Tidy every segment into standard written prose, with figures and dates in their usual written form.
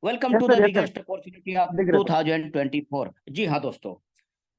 Welcome yes to the sir, yes sir. Biggest opportunity of दिख रहा है sir. 2024। जी हाँ दोस्तों,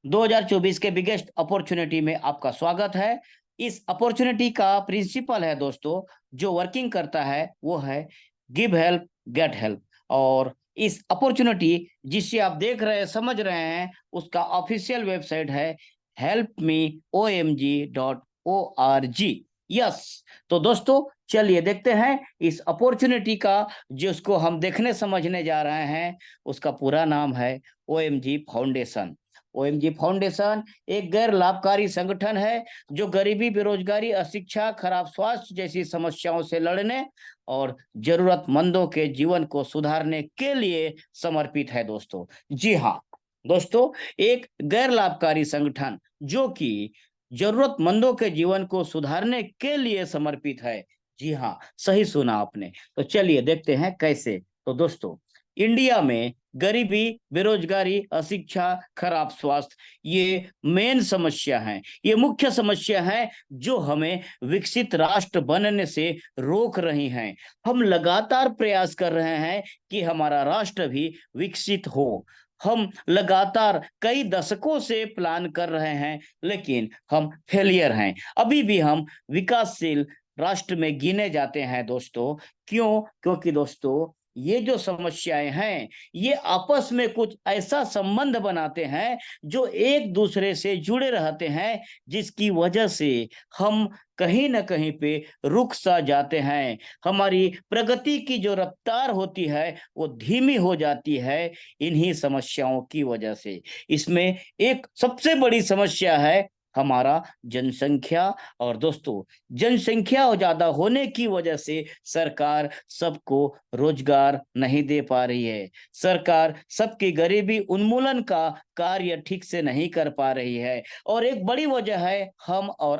2024 के बिगेस्ट अपॉर्चुनिटी में आपका स्वागत है। इस अपॉर्चुनिटी का प्रिंसिपल है दोस्तों, जो वर्किंग करता है वो है गिव हेल्प गेट हेल्प। और इस अपॉर्चुनिटी जिसे आप देख रहे हैं, समझ रहे हैं, उसका ऑफिशियल वेबसाइट है helpmeomg.org। यस। तो दोस्तों, चलिए देखते हैं इस अपॉर्चुनिटी का, जिसको हम देखने समझने जा रहे हैं। उसका पूरा नाम है ओएमजी फाउंडेशन। ओएमजी फाउंडेशन एक गैर लाभकारी संगठन है जो गरीबी, बेरोजगारी, अशिक्षा, खराब स्वास्थ्य जैसी समस्याओं से लड़ने और जरूरतमंदों के जीवन को सुधारने के लिए समर्पित है दोस्तों। जी हाँ दोस्तों, एक गैर लाभकारी संगठन जो कि जरूरतमंदों के जीवन को सुधारने के लिए समर्पित है। जी हाँ, सही सुना आपने। तो चलिए देखते हैं कैसे। तो दोस्तों, इंडिया में गरीबी, बेरोजगारी, अशिक्षा, खराब स्वास्थ्य, ये मेन समस्या है, ये मुख्य समस्या है जो हमें विकसित राष्ट्र बनने से रोक रही हैं। हम लगातार प्रयास कर रहे हैं कि हमारा राष्ट्र भी विकसित हो। हम लगातार कई दशकों से प्लान कर रहे हैं, लेकिन हम फेलियर हैं। अभी भी हम विकासशील राष्ट्र में गिने जाते हैं दोस्तों। क्यों? क्योंकि दोस्तों, ये जो समस्याएं हैं, ये आपस में कुछ ऐसा संबंध बनाते हैं जो एक दूसरे से जुड़े रहते हैं, जिसकी वजह से हम कहीं ना कहीं पे रुक सा जाते हैं। हमारी प्रगति की जो रफ्तार होती है वो धीमी हो जाती है इन्हीं समस्याओं की वजह से। इसमें एक सबसे बड़ी समस्या है हमारा जनसंख्या। और दोस्तों, जनसंख्या ज्यादा होने की वजह से सरकार सबको रोजगार नहीं दे पा रही है। सरकार सबकी गरीबी उन्मूलन का कार्य ठीक से नहीं कर पा रही है। और एक बड़ी वजह है हम और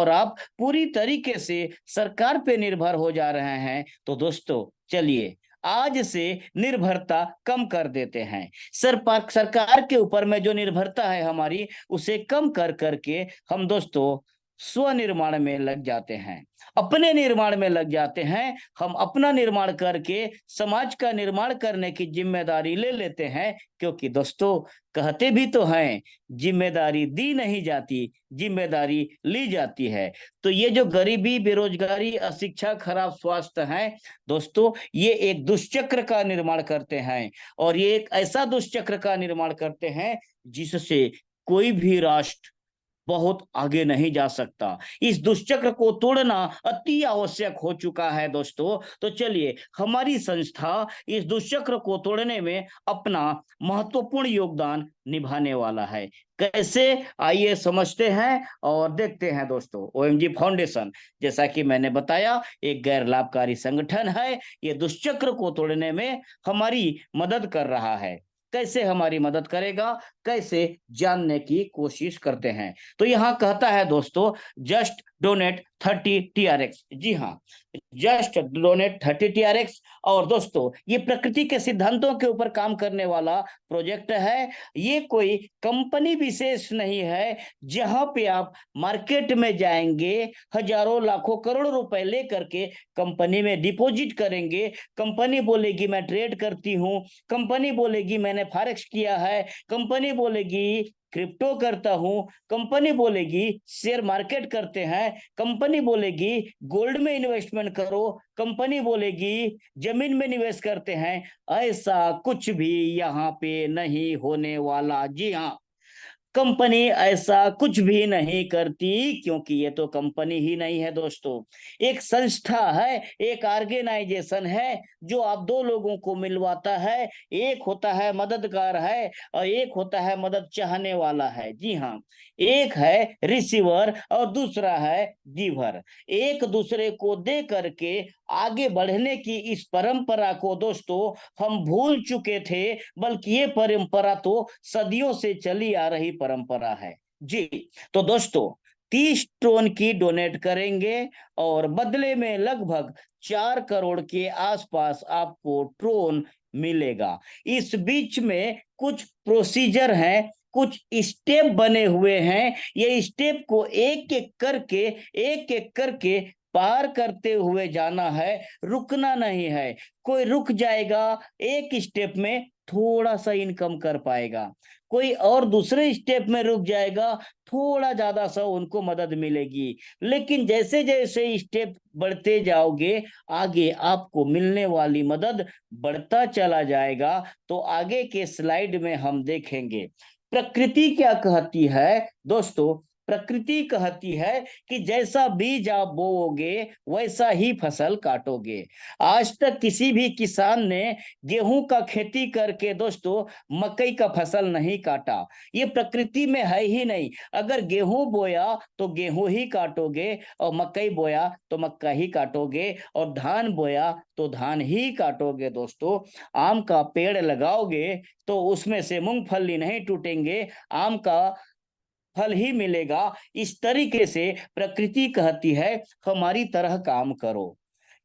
आप पूरी तरीके से सरकार पे निर्भर हो जा रहे हैं। तो दोस्तों, चलिए आज से निर्भरता कम कर देते हैं। सरकार के ऊपर में जो निर्भरता है हमारी, उसे कम कर करके हम दोस्तों स्वनिर्माण में लग जाते हैं, अपने निर्माण में लग जाते हैं। हम अपना निर्माण करके समाज का निर्माण करने की जिम्मेदारी ले लेते हैं। क्योंकि दोस्तों, कहते भी तो हैं, जिम्मेदारी दी नहीं जाती, जिम्मेदारी ली जाती है। तो ये जो गरीबी, बेरोजगारी, अशिक्षा, खराब स्वास्थ्य है दोस्तों, ये एक दुष्चक्र का निर्माण करते हैं। और ये एक ऐसा दुष्चक्र का निर्माण करते हैं जिससे कोई भी राष्ट्र बहुत आगे नहीं जा सकता। इस दुष्चक्र को तोड़ना अति आवश्यक हो चुका है दोस्तों। तो चलिए, हमारी संस्था इस दुष्चक्र को तोड़ने में अपना महत्वपूर्ण योगदान निभाने वाला है। कैसे, आइए समझते हैं और देखते हैं दोस्तों। ओएमजी फाउंडेशन, जैसा कि मैंने बताया, एक गैर लाभकारी संगठन है। ये दुष्चक्र को तोड़ने में हमारी मदद कर रहा है। कैसे हमारी मदद करेगा, कैसे, जानने की कोशिश करते हैं। तो यहां कहता है दोस्तों, जस्ट डोनेट 30 TRX। जी हाँ, जस्ट डोनेट 30 TRX। और दोस्तों, ये प्रकृति के सिद्धांतों के ऊपर काम करने वाला प्रोजेक्ट है। ये कोई कंपनी विशेष नहीं है जहां पे आप मार्केट में जाएंगे, हजारों लाखों करोड़ों रुपए लेकर के कंपनी में डिपॉजिट करेंगे। कंपनी बोलेगी मैं ट्रेड करती हूँ, कंपनी बोलेगी मैंने फॉरेक्स किया है, कंपनी बोलेगी क्रिप्टो करता हूं, कंपनी बोलेगी शेयर मार्केट करते हैं, कंपनी बोलेगी गोल्ड में इन्वेस्टमेंट करो, कंपनी बोलेगी जमीन में निवेश करते हैं। ऐसा कुछ भी यहाँ पे नहीं होने वाला। जी हाँ, कंपनी ऐसा कुछ भी नहीं करती, क्योंकि ये तो कंपनी ही नहीं है दोस्तों। एक संस्था है, एक ऑर्गेनाइजेशन है जो आप दो लोगों को मिलवाता है। एक होता है मददगार है और एक होता है मदद चाहने वाला है। जी हाँ, एक है रिसीवर और दूसरा है गिवर। एक दूसरे को दे करके आगे बढ़ने की इस परंपरा को दोस्तों हम भूल चुके थे, बल्कि ये परंपरा तो सदियों से चली आ रही परंपरा है। जी। तो दोस्तों, 30 टोन की डोनेट करेंगे और बदले में लगभग 4 करोड़ के आसपास आपको ट्रोन मिलेगा। इस बीच में कुछ प्रोसीजर हैं, कुछ स्टेप बने हुए हैं। ये स्टेप को एक एक करके पार करते हुए जाना है, रुकना नहीं है। कोई रुक जाएगा एक स्टेप में, थोड़ा सा इनकम कर पाएगा, कोई और दूसरे स्टेप में रुक जाएगा, थोड़ा ज्यादा सा उनको मदद मिलेगी। लेकिन जैसे जैसे स्टेप बढ़ते जाओगे, आगे आपको मिलने वाली मदद बढ़ता चला जाएगा। तो आगे के स्लाइड में हम देखेंगे प्रकृति क्या कहती है दोस्तों। प्रकृति कहती है कि जैसा बीज आप बोओगे वैसा ही फसल काटोगे। आज तक किसी भी किसान ने गेहूं का खेती करके दोस्तों मकई का फसल नहीं काटा। ये प्रकृति में है ही नहीं। अगर गेहूं बोया तो गेहूं ही काटोगे, और मकई बोया तो मक्का ही काटोगे, और धान बोया तो धान ही काटोगे दोस्तों। आम का पेड़ लगाओगे तो उसमें से मूंगफली नहीं टूटेंगे, आम का फल ही मिलेगा। इस तरीके से प्रकृति कहती है हमारी तरह काम करो।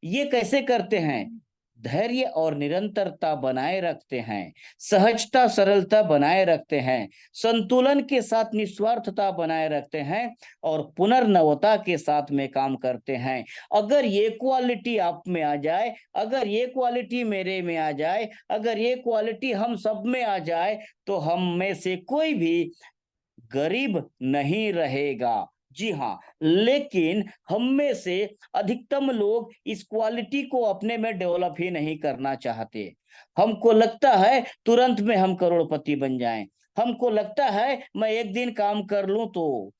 ये कैसे करते हैं? धैर्य और निरंतरता बनाए रखते हैं, सहजता सरलता बनाए रखते हैं, संतुलन के साथ निस्वार्थता बनाए रखते हैं, और पुनर्नवता के साथ में काम करते हैं। अगर ये क्वालिटी आप में आ जाए, अगर ये क्वालिटी मेरे में आ जाए, अगर ये क्वालिटी हम सब में आ जाए, तो हम में से कोई भी गरीब नहीं रहेगा। जी हाँ, लेकिन हम में से अधिकतम लोग इस क्वालिटी को अपने में डेवलप ही नहीं करना चाहते। हमको लगता है तुरंत में हम करोड़पति बन जाएं, हमको लगता है मैं एक दिन काम कर लूं तो,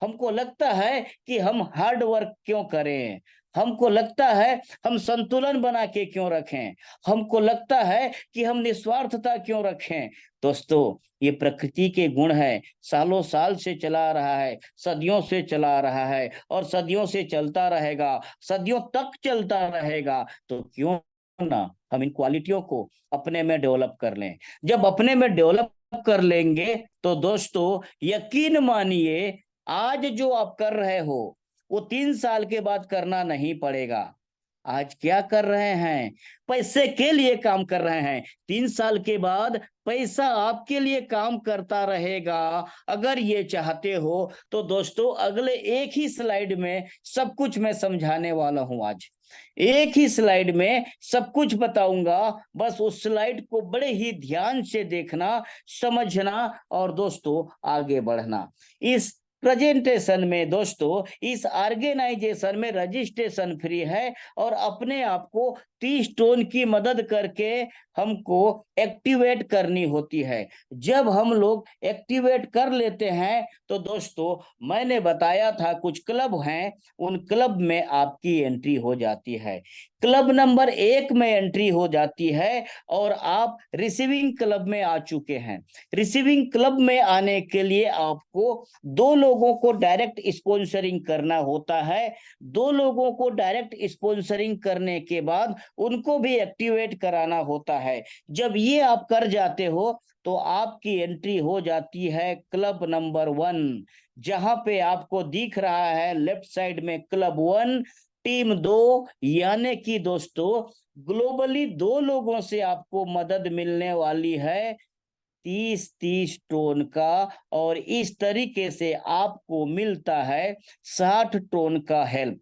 हमको लगता है कि हम हार्ड वर्क क्यों करें, हमको लगता है हम संतुलन बना के क्यों रखें, हमको लगता है कि हम निस्वार्थता क्यों रखें। दोस्तों, ये प्रकृति के गुण है, सालों साल से चला रहा है, सदियों से चला रहा है, और सदियों से चलता रहेगा, सदियों तक चलता रहेगा। तो क्यों ना हम इन क्वालिटियों को अपने में डेवलप कर लें। जब अपने में डेवलप कर लेंगे तो दोस्तों यकीन मानिए, आज जो आप कर रहे हो वो 3 साल के बाद करना नहीं पड़ेगा। आज क्या कर रहे हैं? पैसे के लिए काम कर रहे हैं। 3 साल के बाद पैसा आपके लिए काम करता रहेगा। अगर ये चाहते हो तो दोस्तों अगले एक ही स्लाइड में सब कुछ मैं समझाने वाला हूं। आज एक ही स्लाइड में सब कुछ बताऊंगा, बस उस स्लाइड को बड़े ही ध्यान से देखना, समझना, और दोस्तों आगे बढ़ना। इस प्रेजेंटेशन में दोस्तों, इस ऑर्गेनाइजेशन में रजिस्ट्रेशन फ्री है, और अपने आप को 30 टोन की मदद करके हमको एक्टिवेट करनी होती है। जब हम लोग एक्टिवेट कर लेते हैं तो दोस्तों मैंने बताया था कुछ क्लब हैं, उन क्लब में आपकी एंट्री हो जाती है। क्लब नंबर 1 में एंट्री हो जाती है, और आप रिसीविंग क्लब में आ चुके हैं। रिसीविंग क्लब में आने के लिए आपको 2 लोगों को डायरेक्ट स्पॉन्सरिंग करना होता है। 2 लोगों को डायरेक्ट स्पॉन्सरिंग करने के बाद उनको भी एक्टिवेट कराना होता है। जब ये आप कर जाते हो तो आपकी एंट्री हो जाती है क्लब नंबर 1, जहां पे आपको दिख रहा है लेफ्ट साइड में क्लब 1 टीम 2, यानी कि दोस्तों ग्लोबली 2 लोगों से आपको मदद मिलने वाली है 30-30 टोन का, और इस तरीके से आपको मिलता है 60 टोन का हेल्प।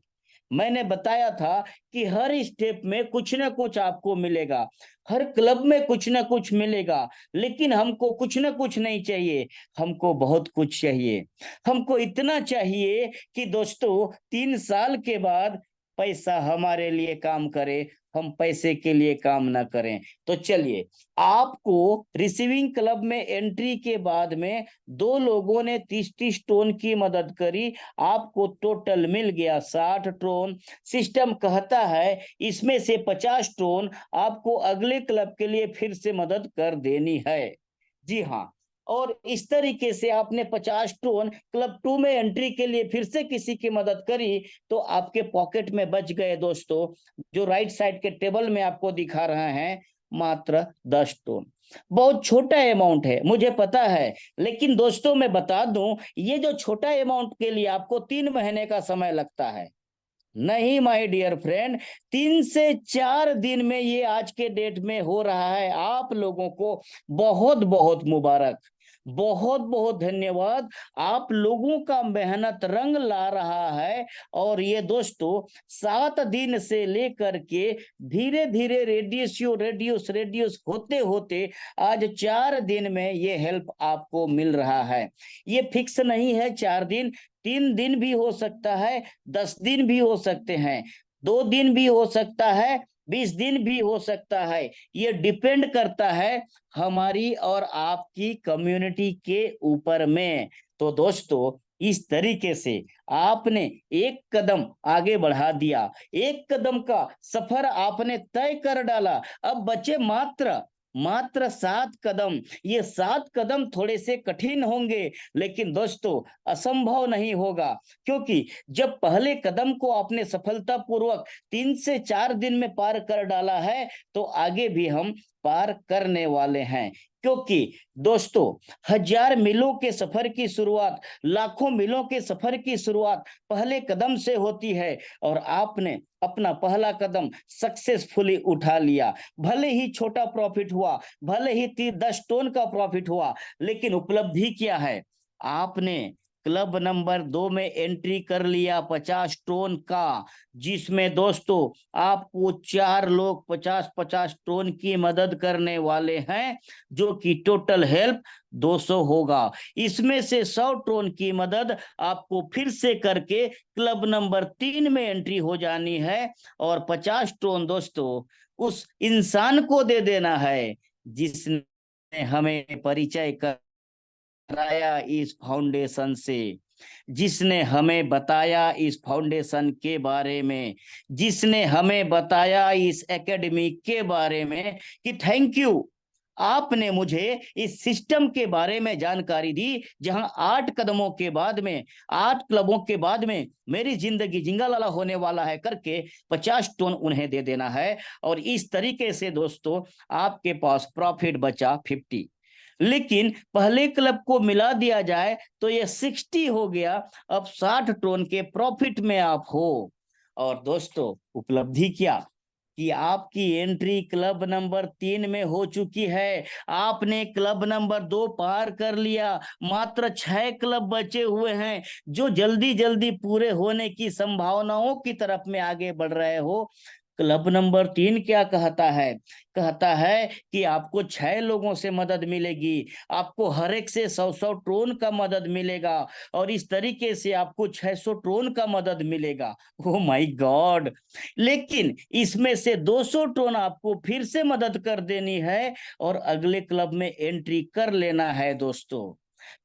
मैंने बताया था कि हर स्टेप में कुछ ना कुछ आपको मिलेगा, हर क्लब में कुछ ना कुछ मिलेगा, लेकिन हमको कुछ ना कुछ नहीं चाहिए, हमको बहुत कुछ चाहिए। हमको इतना चाहिए कि दोस्तों 3 साल के बाद पैसा हमारे लिए काम करे, हम पैसे के लिए काम ना करें। तो चलिए, आपको रिसीविंग क्लब में एंट्री के बाद में 2 लोगों ने 30-30 टोन की मदद करी, आपको टोटल मिल गया 60 टोन। सिस्टम कहता है इसमें से 50 टोन आपको अगले क्लब के लिए फिर से मदद कर देनी है। जी हाँ, और इस तरीके से आपने 50 टोन क्लब 2 में एंट्री के लिए फिर से किसी की मदद करी, तो आपके पॉकेट में बच गए दोस्तों, जो राइट साइड के टेबल में आपको दिखा रहे हैं, मात्र 10 टोन। बहुत छोटा अमाउंट है, मुझे पता है, लेकिन दोस्तों मैं बता दूं, ये जो छोटा अमाउंट के लिए आपको 3 महीने का समय लगता है। नहीं माय डियर फ्रेंड, 3 से 4 दिन में ये आज के डेट में हो रहा है। आप लोगों को बहुत बहुत मुबारक। बहुत बहुत धन्यवाद। आप लोगों का मेहनत रंग ला रहा है। और ये दोस्तों 7 दिन से लेकर के धीरे धीरे रेडियस होते होते आज 4 दिन में ये हेल्प आपको मिल रहा है। ये फिक्स नहीं है 4 दिन, 3 दिन भी हो सकता है, 10 दिन भी हो सकते हैं, 2 दिन भी हो सकता है, 20 दिन भी हो सकता है। ये डिपेंड करता है हमारी और आपकी कम्युनिटी के ऊपर में। तो दोस्तों इस तरीके से आपने एक कदम आगे बढ़ा दिया, एक कदम का सफर आपने तय कर डाला। अब बचे मात्र मात्र 7 कदम। ये 7 कदम थोड़े से कठिन होंगे, लेकिन दोस्तों असंभव नहीं होगा, क्योंकि जब पहले कदम को आपने सफलतापूर्वक 3 से 4 दिन में पार कर डाला है, तो आगे भी हम पार करने वाले हैं। क्योंकि दोस्तों 1000 मीलों के सफर की शुरुआत, लाखों मीलों के सफर की शुरुआत पहले कदम से होती है। और आपने अपना पहला कदम सक्सेसफुली उठा लिया। भले ही छोटा प्रॉफिट हुआ, भले ही 10 टन का प्रॉफिट हुआ, लेकिन उपलब्धि क्या है? आपने क्लब नंबर 2 में एंट्री कर लिया 50 टन का, जिसमें दोस्तों आपको 4 लोग 50-50 टन की मदद करने वाले हैं, जो कि टोटल हेल्प 200 होगा। इसमें से 100 टन की मदद आपको फिर से करके क्लब नंबर 3 में एंट्री हो जानी है। और 50 टन दोस्तों उस इंसान को दे देना है जिसने हमें परिचय कराया इस फाउंडेशन से, जिसने हमें बताया इस फाउंडेशन के बारे में, जिसने हमें बताया इस एकेडमी के बारे में कि थैंक यू, आपने मुझे इस सिस्टम के बारे में जानकारी दी, जहां 8 कदमों के बाद में, 8 क्लबों के बाद में मेरी जिंदगी जिंगालाला होने वाला है करके 50 टन उन्हें दे देना है। और इस तरीके से दोस्तों आपके पास प्रॉफिट बचा 50। लेकिन पहले क्लब को मिला दिया जाए तो ये 60 हो गया। अब 60 टन के प्रॉफिट में आप हो। और दोस्तों उपलब्धि क्या कि आपकी एंट्री क्लब नंबर 3 में हो चुकी है। आपने क्लब नंबर 2 पार कर लिया। मात्र 6 क्लब बचे हुए हैं, जो जल्दी जल्दी पूरे होने की संभावनाओं की तरफ में आगे बढ़ रहे हो। क्लब नंबर 3 क्या कहता है? कहता है कि आपको 6 लोगों से मदद मिलेगी, आपको हर एक से 100-100 टन का मदद मिलेगा, और इस तरीके से आपको 600 टन का मदद मिलेगा। Oh my God! लेकिन इसमें से 200 टन आपको फिर से मदद कर देनी है और अगले क्लब में एंट्री कर लेना है दोस्तों।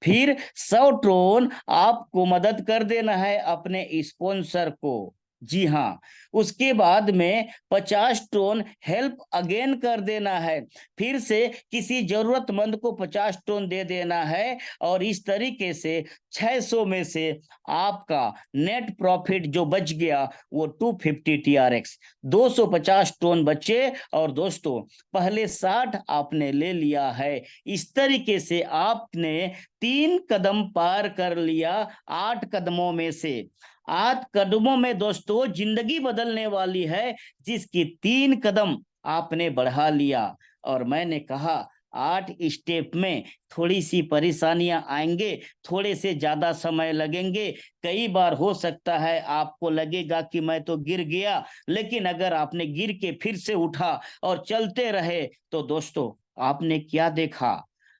फिर 100 टन आपको मदद कर देना है अपने स्पॉन्सर को। जी हाँ, उसके बाद में 50 टन हेल्प अगेन कर देना है, फिर से किसी जरूरतमंद को 50 टन दे देना है। और इस तरीके से 600 में से आपका नेट प्रॉफिट जो बच गया वो 250 TRX, 250 टन बचे। और दोस्तों पहले 60 आपने ले लिया है। इस तरीके से आपने 3 कदम पार कर लिया 8 कदमों में से। 8 कदमों में दोस्तों जिंदगी बदलने वाली है, जिसकी 3 कदम आपने बढ़ा लिया। और मैंने कहा 8 स्टेप में थोड़ी सी परेशानियां आएंगे, थोड़े से ज्यादा समय लगेंगे। कई बार हो सकता है आपको लगेगा कि मैं तो गिर गया, लेकिन अगर आपने गिर के फिर से उठा और चलते रहे तो दोस्तों आपने क्या देखा?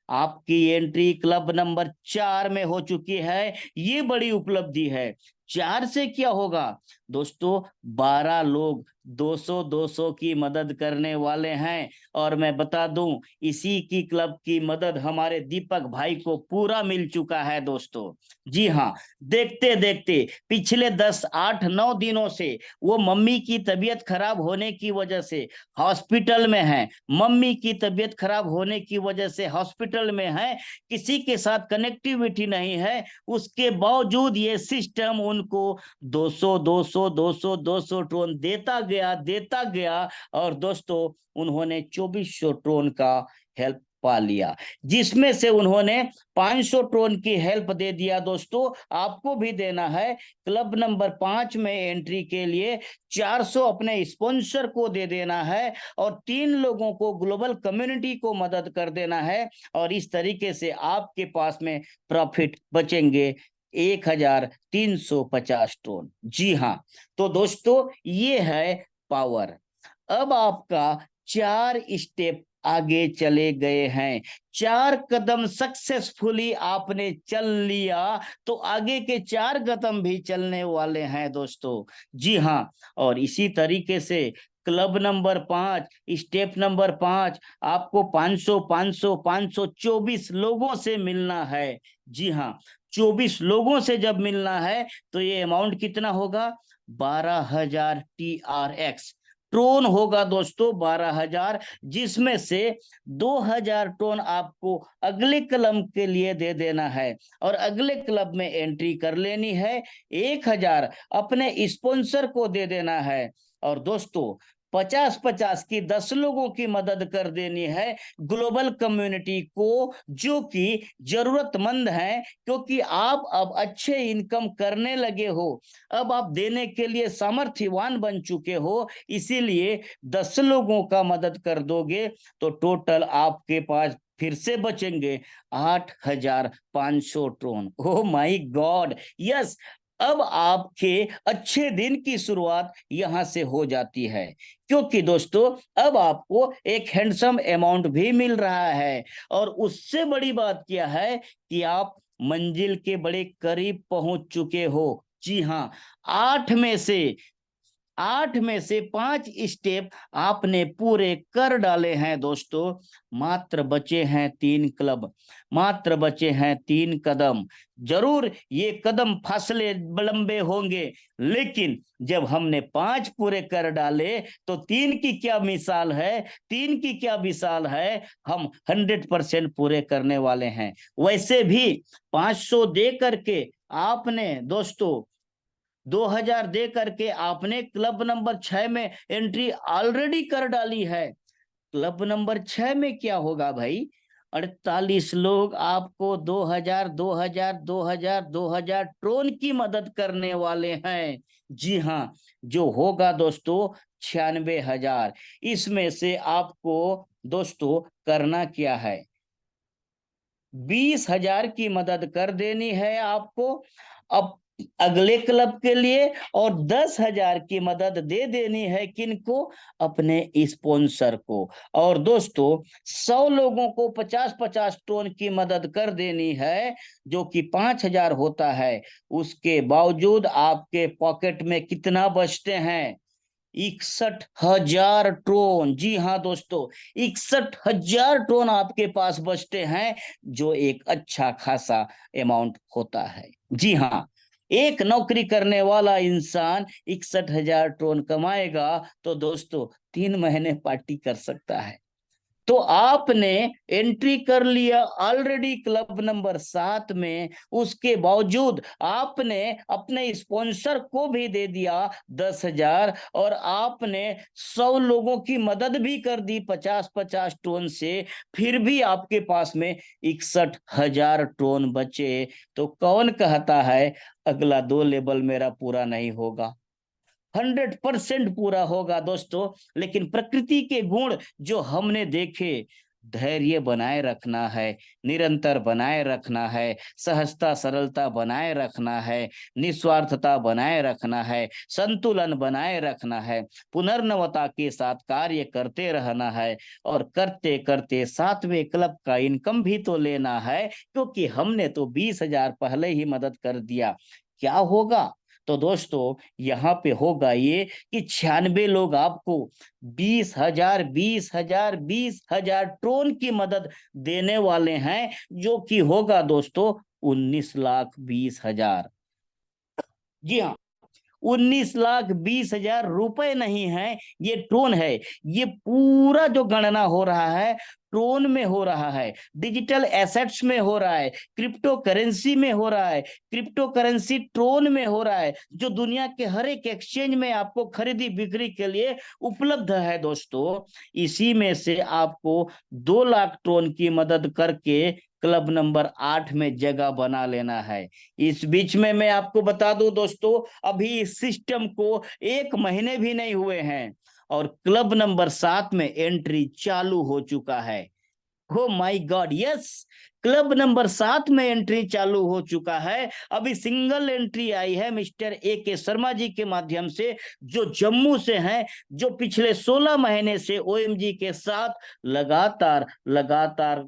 आपकी एंट्री क्लब नंबर 4 में हो चुकी है। ये बड़ी उपलब्धि है। 4 से क्या होगा दोस्तों? 12 लोग 200-200 की मदद करने वाले हैं। और मैं बता दूं, इसी की क्लब की मदद हमारे दीपक भाई को पूरा मिल चुका है दोस्तों। जी हाँ, देखते देखते पिछले 10, 8, 9 दिनों से वो मम्मी की तबीयत खराब होने की वजह से हॉस्पिटल में है। मम्मी की तबीयत खराब होने की वजह से हॉस्पिटल में है, किसी के साथ कनेक्टिविटी नहीं है। उसके बावजूद ये सिस्टम उनको 200 टन देता गया। और दोस्तों उन्होंने 2400 टन का हेल्प पा लिया, जिसमें से उन्होंने 500 टोन की हेल्प दे दिया। दोस्तों आपको भी देना है। क्लब नंबर 5 में एंट्री के लिए 400 अपने स्पॉन्सर को दे देना है और 3 लोगों को ग्लोबल कम्युनिटी को मदद कर देना है, और इस तरीके से आपके पास में प्रॉफिट बचेंगे 1350 टोन। जी हाँ, तो दोस्तों ये है पावर। अब आपका 4 स्टेप आगे चले गए हैं, 4 कदम सक्सेसफुली आपने चल लिया, तो आगे के 4 कदम भी चलने वाले हैं दोस्तों। जी हाँ, और इसी तरीके से क्लब नंबर 5 स्टेप नंबर 5 आपको 500 500 500 24 लोगों से मिलना है। जी हाँ, 24 लोगों से जब मिलना है तो ये अमाउंट कितना होगा? 12,000 TRX ट्रोन होगा दोस्तों, 12,000, जिसमें से 2,000 टोन आपको अगले क्लब के लिए दे देना है और अगले क्लब में एंट्री कर लेनी है। 1,000 अपने स्पॉन्सर को दे देना है और दोस्तों 50-50 की 10 लोगों की मदद कर देनी है ग्लोबल कम्युनिटी को, जो कि जरूरतमंद है, क्योंकि आप अब अच्छे इनकम करने लगे हो, अब आप देने के लिए सामर्थ्यवान बन चुके हो, इसीलिए 10 लोगों का मदद कर दोगे तो टोटल आपके पास फिर से बचेंगे 8,500 tone. Oh my God, yes, अब आपके अच्छे दिन की शुरुआत यहां से हो जाती है, क्योंकि दोस्तों अब आपको एक हैंडसम अमाउंट भी मिल रहा है, और उससे बड़ी बात क्या है कि आप मंजिल के बड़े करीब पहुंच चुके हो। जी हाँ, 8 में से 5 स्टेप आपने पूरे कर डाले हैं दोस्तों। मात्र बचे हैं 3 क्लब, मात्र बचे हैं 3 कदम। जरूर ये कदम फासले लंबे होंगे, लेकिन जब हमने 5 पूरे कर डाले तो 3 की क्या मिसाल है, 3 की क्या मिसाल है, हम 100% पूरे करने वाले हैं। वैसे भी 500 दे करके आपने दोस्तों 2,000 दे करके आपने क्लब नंबर 6 में एंट्री ऑलरेडी कर डाली है। क्लब नंबर 6 में क्या होगा भाई? 48 लोग आपको 2,000 2,000 2,000 2,000 ट्रोन की मदद करने वाले हैं। जी हाँ, जो होगा दोस्तों 96,000। इसमें से आपको दोस्तों करना क्या है? 20,000 की मदद कर देनी है आपको अब अगले क्लब के लिए, और 10,000 की मदद दे देनी है किनको? अपने स्पॉन्सर को। और दोस्तों 100 लोगों को 50-50 टोन की मदद कर देनी है, जो कि 5,000 होता है। उसके बावजूद आपके पॉकेट में कितना बचते हैं? 61,000 टोन। जी हाँ दोस्तों, 61,000 टोन आपके पास बचते हैं, जो एक अच्छा खासा अमाउंट होता है। जी हाँ, एक नौकरी करने वाला इंसान 61,000 टोन कमाएगा तो दोस्तों 3 महीने पार्टी कर सकता है। तो आपने एंट्री कर लिया ऑलरेडी क्लब नंबर 7 में, उसके बावजूद आपने अपने स्पॉन्सर को भी दे दिया 10,000, और आपने 100 लोगों की मदद भी कर दी 50-50 टोन से, फिर भी आपके पास में 61,000 टोन बचे। तो कौन कहता है अगला 2 लेवल मेरा पूरा नहीं होगा? 100% पूरा होगा दोस्तों। लेकिन प्रकृति के गुण जो हमने देखे, धैर्य बनाए रखना है, निरंतर बनाए रखना है, सहजता सरलता बनाए रखना है, निस्वार्थता बनाए रखना है, संतुलन बनाए रखना है, पुनर्नवता के साथ कार्य करते रहना है, और करते करते 7वें क्लब का इनकम भी तो लेना है, क्योंकि हमने तो 20,000 पहले ही मदद कर दिया। क्या होगा? तो दोस्तों यहाँ पे होगा ये कि 96 लोग आपको 20,000 20,000 20,000 ट्रोन की मदद देने वाले हैं, जो कि होगा दोस्तों 19,20,000। जी हाँ, 19,20,000 रुपए नहीं है, ये टोन है। ये पूरा जो गणना हो रहा है ट्रोन में हो रहा है, डिजिटल एसेट्स में हो रहा है, क्रिप्टो करेंसी में हो रहा है, क्रिप्टो करेंसी ट्रोन में हो रहा है, जो दुनिया के हर एक एक्सचेंज में आपको खरीदी बिक्री के लिए उपलब्ध है दोस्तों। इसी में से आपको 2 लाख ट्रोन की मदद करके क्लब नंबर 8 में जगह बना लेना है। इस बीच में मैं आपको बता दूं दोस्तों, अभी इस सिस्टम को 1 महीने भी नहीं हुए हैं और क्लब नंबर 7 में एंट्री चालू हो चुका है। Oh my God, yes, club number 7 में एंट्री चालू हो चुका है। अभी सिंगल एंट्री आई है मिस्टर A.K. शर्मा जी के माध्यम से, जो जम्मू से हैं, जो पिछले 16 महीने से OMG के साथ लगातार लगातार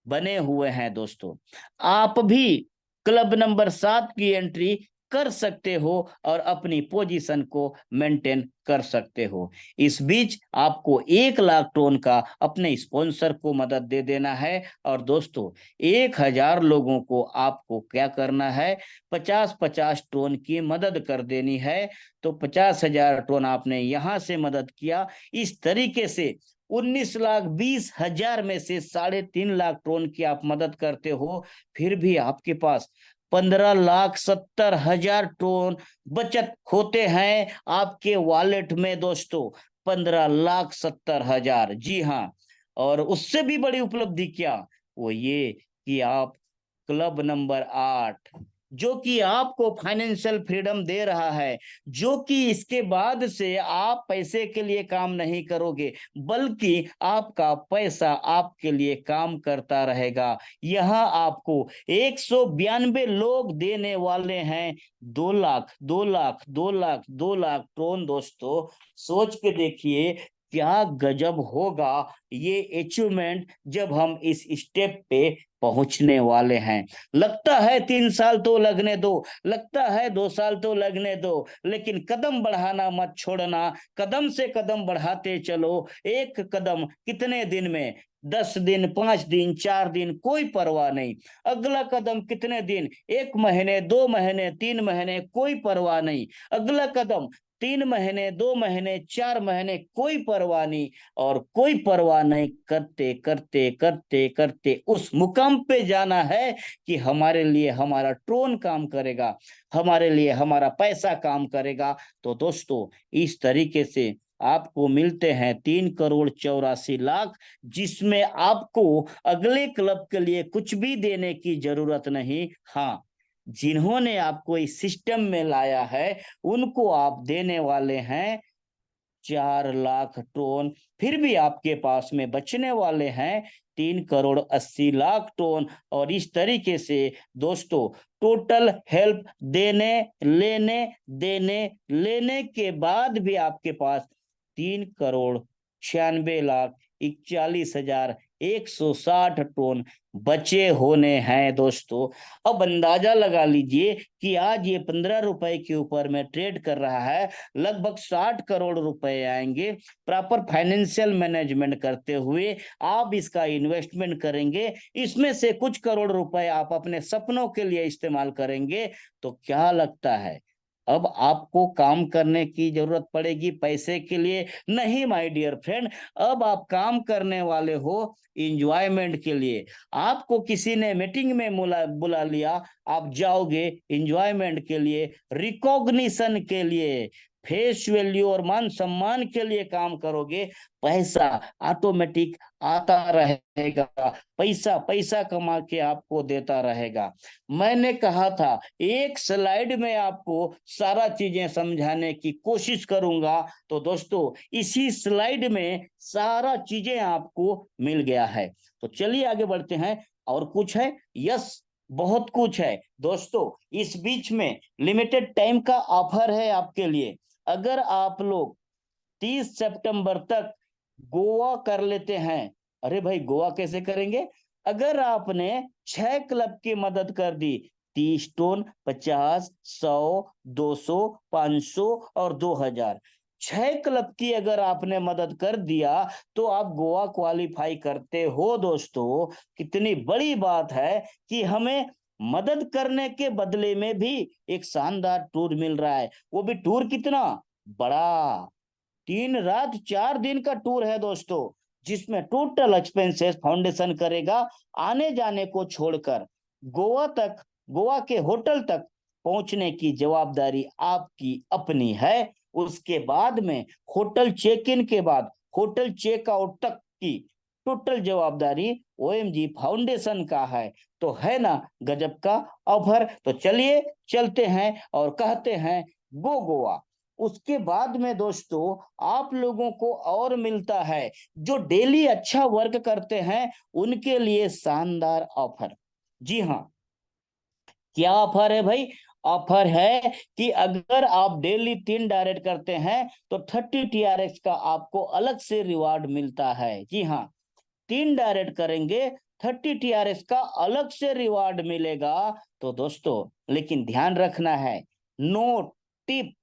बने हुए हैं दोस्तों। आप भी क्लब नंबर 7 की एंट्री कर सकते हो और अपनी पोजीशन को मेंटेन कर सकते हो। इस बीच आपको 1 लाख टोन का अपने स्पॉन्सर को मदद दे देना है। और दोस्तों 1,000 लोगों को आपको क्या करना है, 50-50 टोन की मदद कर देनी है। तो 50,000 टोन आपने यहां से मदद किया। इस तरीके से 19,20,000 में से 3.5 लाख टोन की आप मदद करते हो, फिर भी आपके पास 15,70,000 टोन बचत होते हैं आपके वॉलेट में दोस्तों। 15,70,000, जी हाँ। और उससे भी बड़ी उपलब्धि क्या, वो ये कि आप क्लब नंबर 8, जो कि आपको फाइनेंशियल फ्रीडम दे रहा है, जो कि इसके बाद से आप पैसे के लिए काम नहीं करोगे, बल्कि आपका पैसा आपके लिए काम करता रहेगा। यहाँ आपको 192 लोग देने वाले हैं 2 लाख, 2 लाख, 2 लाख, 2 लाख टोन दोस्तों। सोच के देखिए क्या गजब होगा ये अचीवमेंट जब हम इस स्टेप पे पहुंचने वाले हैं। लगता है 3 साल तो लगने दो, लगता है 2 साल तो लगने दो, लेकिन कदम बढ़ाना मत छोड़ना, कदम से कदम बढ़ाते चलो। एक कदम कितने दिन में, 10 दिन, 5 दिन, 4 दिन, कोई परवाह नहीं। अगला कदम कितने दिन, 1 महीने, 2 महीने, 3 महीने, कोई परवाह नहीं। अगला कदम 3 महीने, 2 महीने, 4 महीने, कोई परवाह नहीं। और कोई परवाह नहीं करते करते करते करते उस मुकाम पे जाना है कि हमारे लिए हमारा ट्रोन काम करेगा, हमारे लिए हमारा पैसा काम करेगा। तो दोस्तों इस तरीके से आपको मिलते हैं 3,84,00,000, जिसमें आपको अगले क्लब के लिए कुछ भी देने की जरूरत नहीं। हाँ, जिन्होंने आपको इस सिस्टम में लाया है उनको आप देने वाले हैं 4 लाख टोन। फिर भी आपके पास में बचने वाले हैं 3,80,00,000 टोन। और इस तरीके से दोस्तों टोटल हेल्प देने लेने देने लेने के बाद भी आपके पास 3,96,41,60 टोन बचे होने हैं दोस्तों। अब अंदाजा लगा लीजिए कि आज ये 15 रुपए के ऊपर में ट्रेड कर रहा है, लगभग 60 करोड़ रुपए आएंगे। प्रॉपर फाइनेंशियल मैनेजमेंट करते हुए आप इसका इन्वेस्टमेंट करेंगे, इसमें से कुछ करोड़ रुपए आप अपने सपनों के लिए इस्तेमाल करेंगे, तो क्या लगता है अब आपको काम करने की जरूरत पड़ेगी पैसे के लिए? नहीं माय डियर फ्रेंड, अब आप काम करने वाले हो इंजॉयमेंट के लिए। आपको किसी ने मीटिंग में बुला लिया, आप जाओगे इंजॉयमेंट के लिए, रिकॉग्निशन के लिए, फेस वैल्यू और मान सम्मान के लिए काम करोगे। पैसा ऑटोमेटिक आता रहेगा, पैसा पैसा कमा के आपको देता रहेगा। मैंने कहा था एक स्लाइड में आपको सारा चीजें समझाने की कोशिश करूंगा, तो दोस्तों इसी स्लाइड में सारा चीजें आपको मिल गया है। तो चलिए आगे बढ़ते हैं। और कुछ है? यस, बहुत कुछ है दोस्तों। इस बीच में लिमिटेड टाइम का ऑफर है आपके लिए। अगर आप लोग 30 सितंबर तक गोवा कर लेते हैं, अरे भाई गोवा कैसे करेंगे? अगर आपने 6 क्लब की मदद कर दी, 30 टोन, 50, 100, 200, 500 और 2,000, 6 क्लब की अगर आपने मदद कर दिया तो आप गोवा क्वालिफाई करते हो दोस्तों। कितनी बड़ी बात है कि हमें मदद करने के बदले में भी एक शानदार टूर मिल रहा है। वो भी टूर कितना बड़ा, 3 रात 4 दिन का टूर है दोस्तों, जिसमें टोटल एक्सपेंसेस फाउंडेशन करेगा। आने जाने को छोड़कर गोवा तक, गोवा के होटल तक पहुंचने की जवाबदारी आपकी अपनी है। उसके बाद में होटल चेक इन के बाद होटल चेकआउट तक की टोटल जवाबदारी ओएमजी फाउंडेशन का है। तो है ना गजब का ऑफर। तो चलिए चलते हैं और कहते हैं गो गोवा। उसके बाद में दोस्तों आप लोगों को और मिलता है, जो डेली अच्छा वर्क करते हैं उनके लिए शानदार ऑफर। जी हाँ, क्या ऑफर है भाई? ऑफर है कि अगर आप डेली 3 डायरेक्ट करते हैं तो 30 TRX का आपको अलग से रिवार्ड मिलता है। जी हाँ, 3 डायरेक्ट करेंगे 30 TRX का अलग से रिवार्ड मिलेगा। तो दोस्तों लेकिन ध्यान रखना है, नो टिप,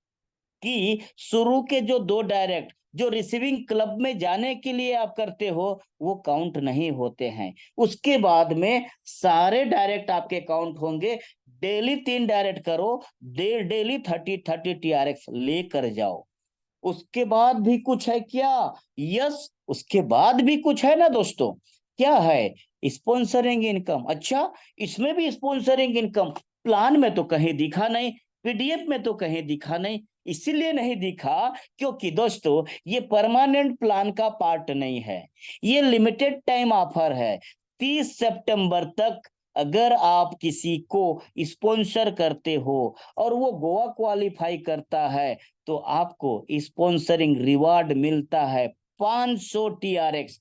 कि शुरू के जो 2 डायरेक्ट जो रिसीविंग क्लब में जाने के लिए आप करते हो वो काउंट नहीं होते हैं। उसके बाद में सारे डायरेक्ट आपके काउंट होंगे। डेली 3 डायरेक्ट करो, डेली 30 TRX लेकर जाओ। उसके बाद भी कुछ है क्या? यस, उसके बाद भी कुछ है ना दोस्तों। क्या है? Sponsoring income. अच्छा, इसमें भी स्पॉन्सरिंग इनकम। प्लान में तो कहीं दिखा नहीं, पीडीएफ में तो कहीं दिखा नहीं। इसीलिए नहीं दिखा क्योंकि दोस्तों ये परमानेंट प्लान का पार्ट नहीं है, ये लिमिटेड टाइम ऑफर है। 30 सितंबर तक अगर आप किसी को स्पॉन्सर करते हो और वो गोवा क्वालिफाई करता है तो आपको स्पॉन्सरिंग रिवार्ड मिलता है 500 TRX।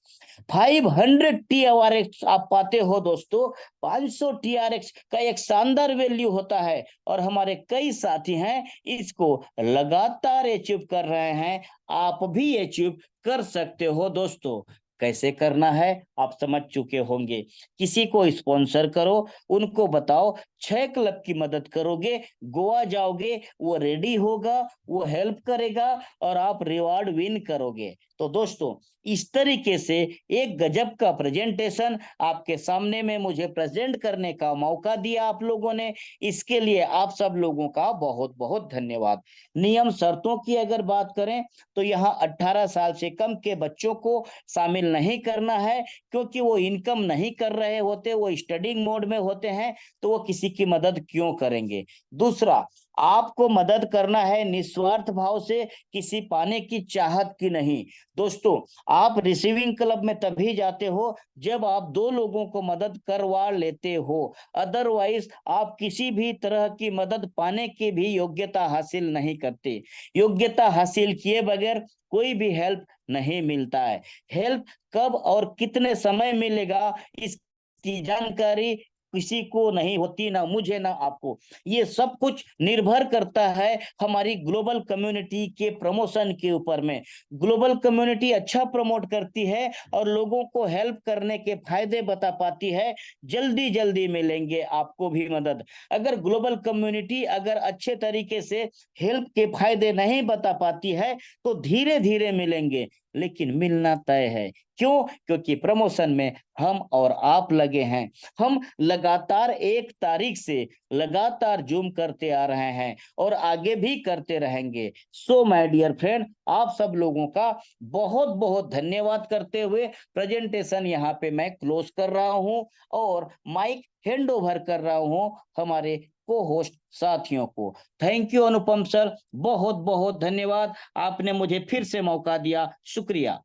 500 TRX आप पाते हो दोस्तों। 500 TRX का एक शानदार वैल्यू होता है और हमारे कई साथी हैं इसको लगातार अचीव कर रहे हैं। आप भी अचीव कर सकते हो दोस्तों। कैसे करना है आप समझ चुके होंगे। किसी को स्पॉन्सर करो, उनको बताओ 6 क्लब की मदद करोगे, गोवा जाओगे, वो रेडी होगा, वो हेल्प करेगा और आप रिवार्ड विन करोगे। तो दोस्तों इस तरीके से एक गजब का प्रेजेंटेशन आपके सामने में मुझे प्रेजेंट करने का मौका दिया आप लोगों ने। इसके लिए आप सब लोगों का बहुत बहुत धन्यवाद। नियम शर्तों की अगर बात करें तो यहाँ 18 साल से कम के बच्चों को शामिल नहीं करना है, क्योंकि वो इनकम नहीं कर रहे होते, वो स्टडिंग मोड में होते हैं, तो वो किसी की मदद क्यों करेंगे। दूसरा, आपको मदद करना है निस्वार्थ भाव से, किसी पाने की चाहत की नहीं। दोस्तों आप रिसीविंग क्लब में तभी जाते हो जब आप 2 लोगों को मदद करवा लेते हो, अदरवाइज आप किसी भी तरह की मदद पाने की भी योग्यता हासिल नहीं करते। योग्यता हासिल किए बगैर कोई भी हेल्प नहीं मिलता है। हेल्प कब और कितने समय मिलेगा इसकी जानकारी किसी को नहीं होती, ना मुझे ना आपको। ये सब कुछ निर्भर करता है हमारी ग्लोबल कम्युनिटी के प्रमोशन के ऊपर में। ग्लोबल कम्युनिटी अच्छा प्रमोट करती है और लोगों को हेल्प करने के फायदे बता पाती है, जल्दी जल्दी मिलेंगे आपको भी मदद। अगर ग्लोबल कम्युनिटी अगर अच्छे तरीके से हेल्प के फायदे नहीं बता पाती है तो धीरे धीरे मिलेंगे, लेकिन मिलना तय है। क्यों? क्योंकि प्रमोशन में हम और आप लगे हैं। हम लगातार 1 तारीख से लगातार जूम करते आ रहे हैं और आगे भी करते रहेंगे। सो माय डियर फ्रेंड, आप सब लोगों का बहुत बहुत धन्यवाद करते हुए प्रेजेंटेशन यहाँ पे मैं क्लोज कर रहा हूँ और माइक हैंड ओवर कर रहा हूँ हमारे को होस्ट साथियों को। थैंक यू अनुपम सर, बहुत बहुत धन्यवाद, आपने मुझे फिर से मौका दिया। शुक्रिया।